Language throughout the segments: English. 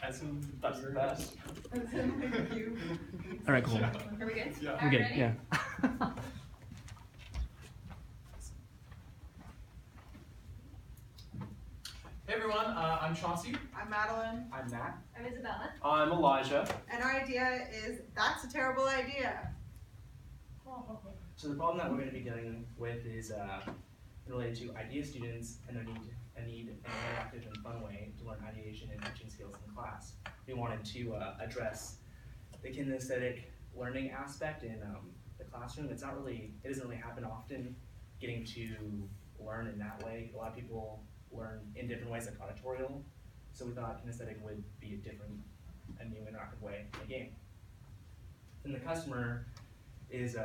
That's the best. Thank you. All right, cool. Are we good? Yeah. We're good, Ready? yeah. Hey everyone, I'm Chauncey. I'm Madeline, I'm Matt. I'm Isabella. I'm Elijah. and our idea is that's a terrible idea. So the problem that we're going to be dealing with is related to idea students and their need an interactive and fun way to learn ideation and teaching skills in class. We wanted to address the kinesthetic learning aspect in the classroom. It doesn't really happen often, getting to learn in that way. A lot of people learn in different ways, like auditorial. So we thought kinesthetic would be a new interactive way in the game. And the customer is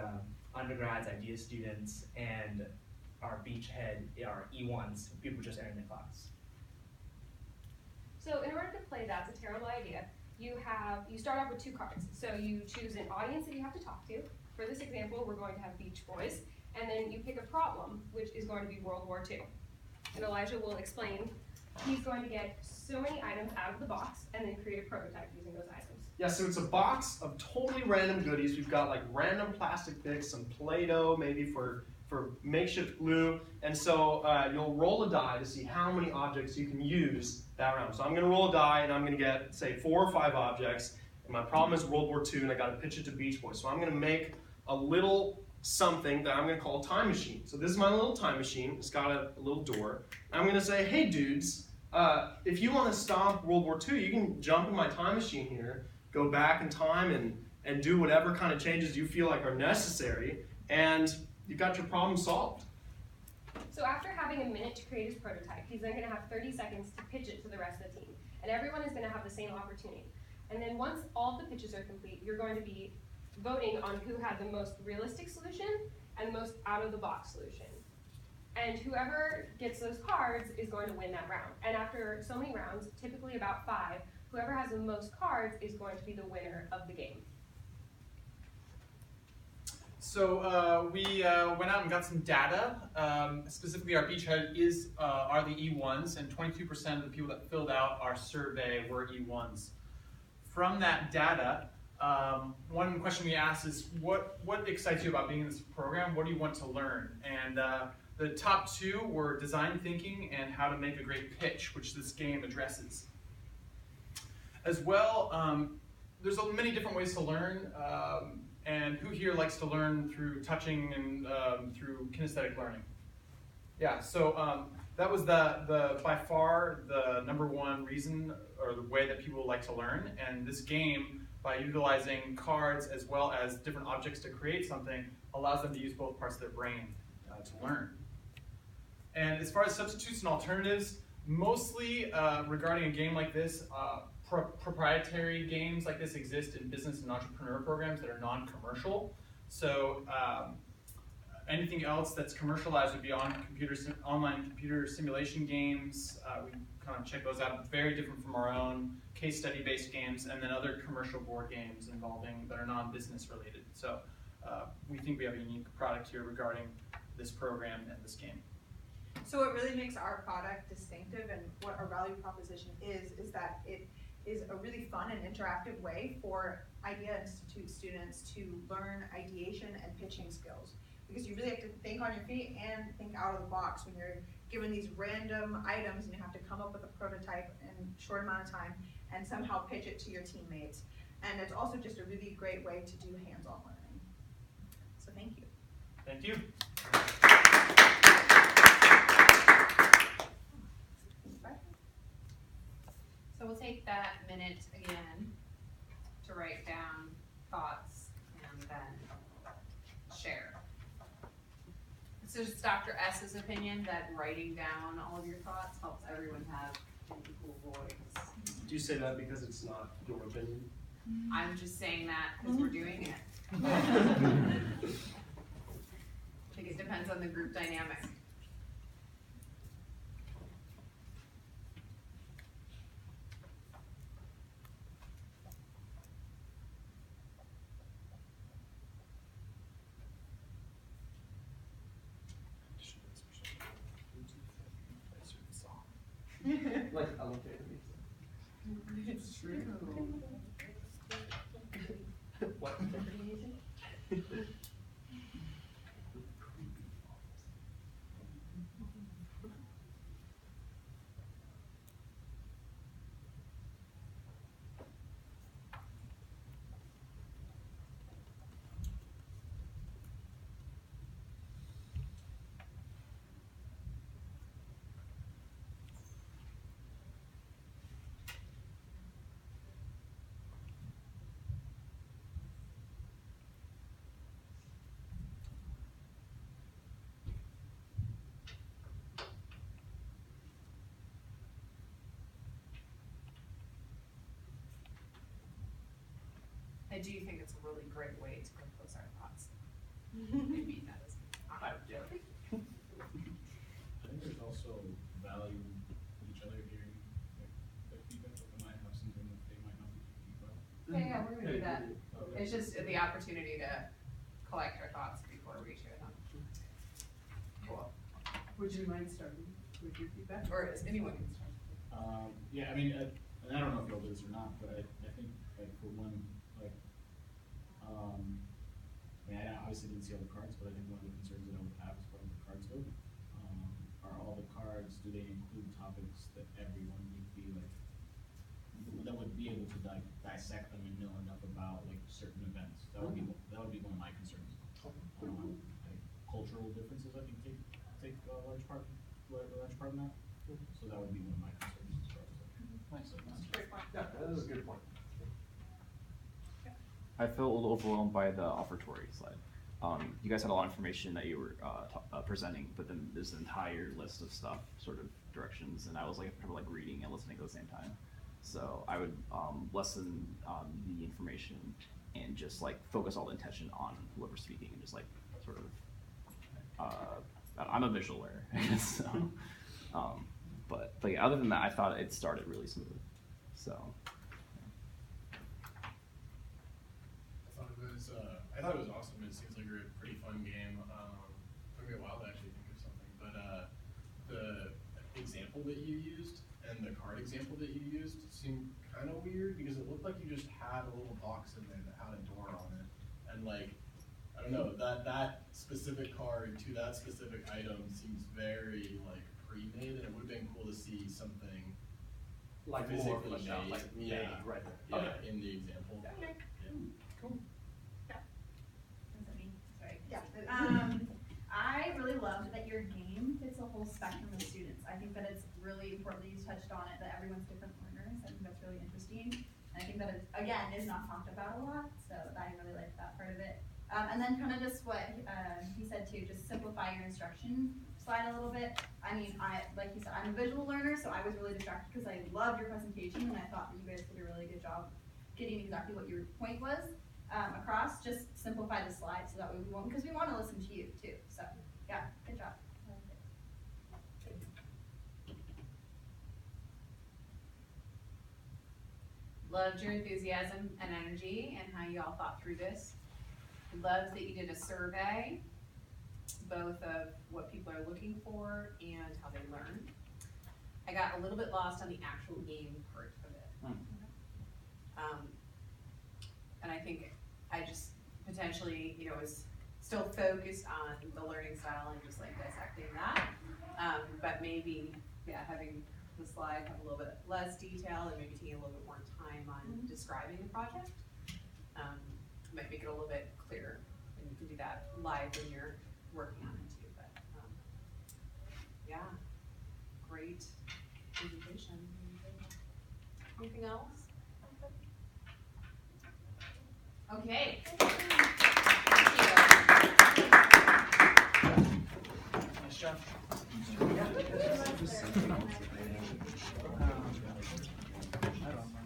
undergrads, idea students, and our beachhead are E1s, people just entering the class. So in order to play That's a Terrible Idea, you start off with 2 cards. So you choose an audience that you have to talk to. For this example, we're going to have Beach Boys. And then you pick a problem, which is going to be World War II. And Elijah will explain. He's going to get so many items out of the box and then create a prototype using those items. Yeah, so it's a box of totally random goodies. We've got like random plastic picks, some Play-Doh, maybe for makeshift glue. And so you'll roll a die to see how many objects you can use that round. So I'm going to roll a die and I'm going to get, say, 4 or 5 objects. And my problem is World War II and I got to pitch it to Beach Boys. So I'm going to make a little something that I'm going to call a time machine. So this is my little time machine. It's got a little door. And I'm going to say, hey dudes, if you want to stop World War II, you can jump in my time machine here, go back in time and do whatever kind of changes you feel like are necessary, and you've got your problem solved. So after having a minute to create his prototype, he's then going to have 30 seconds to pitch it to the rest of the team. And everyone is going to have the same opportunity. And then once all the pitches are complete, you're going to be voting on who had the most realistic solution and the most out-of-the-box solution. And whoever gets those cards is going to win that round. And after so many rounds, typically about 5, whoever has the most cards is going to be the winner of the game. So we went out and got some data. Specifically, our beachhead are the E1s, and 22% of the people that filled out our survey were E1s. From that data, one question we asked is, what excites you about being in this program? What do you want to learn? And the top 2 were design thinking and how to make a great pitch, which this game addresses. As well, there's many different ways to learn, and who here likes to learn through touching and through kinesthetic learning? Yeah, so that was by far the #1 reason or the way that people like to learn, and this game, by utilizing cards as well as different objects to create something, allows them to use both parts of their brain to learn. And as far as substitutes and alternatives, mostly regarding a game like this, proprietary games like this exist in business and entrepreneur programs that are non-commercial. So anything else that's commercialized would be online computer simulation games. We kind of check those out, very different from our own case study-based games, and then other commercial board games that are non-business related. So we think we have a unique product here regarding this program and this game. So what really makes our product distinctive and what our value proposition is that it is a really fun and interactive way for Idea Institute students to learn ideation and pitching skills. Because you really have to think on your feet and think out of the box when you're given these random items and you have to come up with a prototype in a short amount of time and somehow pitch it to your teammates. And it's also just a really great way to do hands-on learning. So thank you. Thank you. So we'll take that minute again to write down thoughts and then share. So it's Dr. S's opinion that writing down all of your thoughts helps everyone have an equal voice. Do you say that because it's not your opinion? I'm just saying that because we're doing it. I think it depends on the group dynamic. Like elevator music. It's true. What? I do think it's a really great way to compose our thoughts. Maybe that is. Yeah. I think there's also value in each other hearing the feedback that might have something that they might not be thinking about. Yeah, we're gonna do that. Okay. It's just the opportunity to collect our thoughts before we share them. Cool. Would you mind starting with your feedback, or is anyone can start? Yeah, I mean, and I don't know if you'll do this or not, but I think like for one, like, I mean, I obviously didn't see all the cards, but I think one of the concerns that I would have as far as the cards go, are all the cards, do they include topics that everyone would be like, that would be able to dissect them and know enough about like certain events? That would be one of my concerns. Like, cultural differences, I think, take a large part in that. So that would be one of my concerns as far as like. Yeah, that is a good point. I felt a little overwhelmed by the offertory slide. You guys had a lot of information that you were presenting, but then there's an entire list of stuff, sort of directions, and I was like reading and listening at the same time. So I would lessen the information and just like focus all the attention on whoever's speaking and just like sort of. I'm a visual learner, so. But yeah, other than that, I thought it started really smooth. So. I thought it was awesome. It seems like a pretty fun game. Took me a while to actually think of something, but the example that you used and the card example that you used seemed kind of weird because it looked like you just had a little box in there that had a door on it, and like, I don't know, that specific card to that specific item seems very like pre-made, and it would have been cool to see something Like more fleshed out, like made right there. Yeah, Okay. in the example. Okay. Cool. Is it me? Sorry. Yeah. I really loved that your game fits a whole spectrum of students. I think that it's really important that you touched on it, that everyone's different learners. I think that's really interesting. And I think that it, again, is not talked about a lot, so I really liked that part of it. And then kind of just what he said too, just simplify your instruction slide a little bit. I mean, like you said, I'm a visual learner, so I was really distracted because I loved your presentation and I thought that you guys did a really good job getting exactly what your point was across. Just simplify the slide so that way we won't, because we want to listen to you too. So yeah, good job. Loved your enthusiasm and energy and how you all thought through this. Loved that you did a survey, both of what people are looking for and how they learn. I got a little bit lost on the actual game part of it. And I think I just potentially, was still focused on the learning style and just like dissecting that. But maybe, having the slide have a little bit less detail and maybe taking a little bit more time on describing the project. Might make it a little bit clearer, and you can do that live when you're working on it too. But yeah, great presentation. Anything else? Okay. Nice job. I don't know.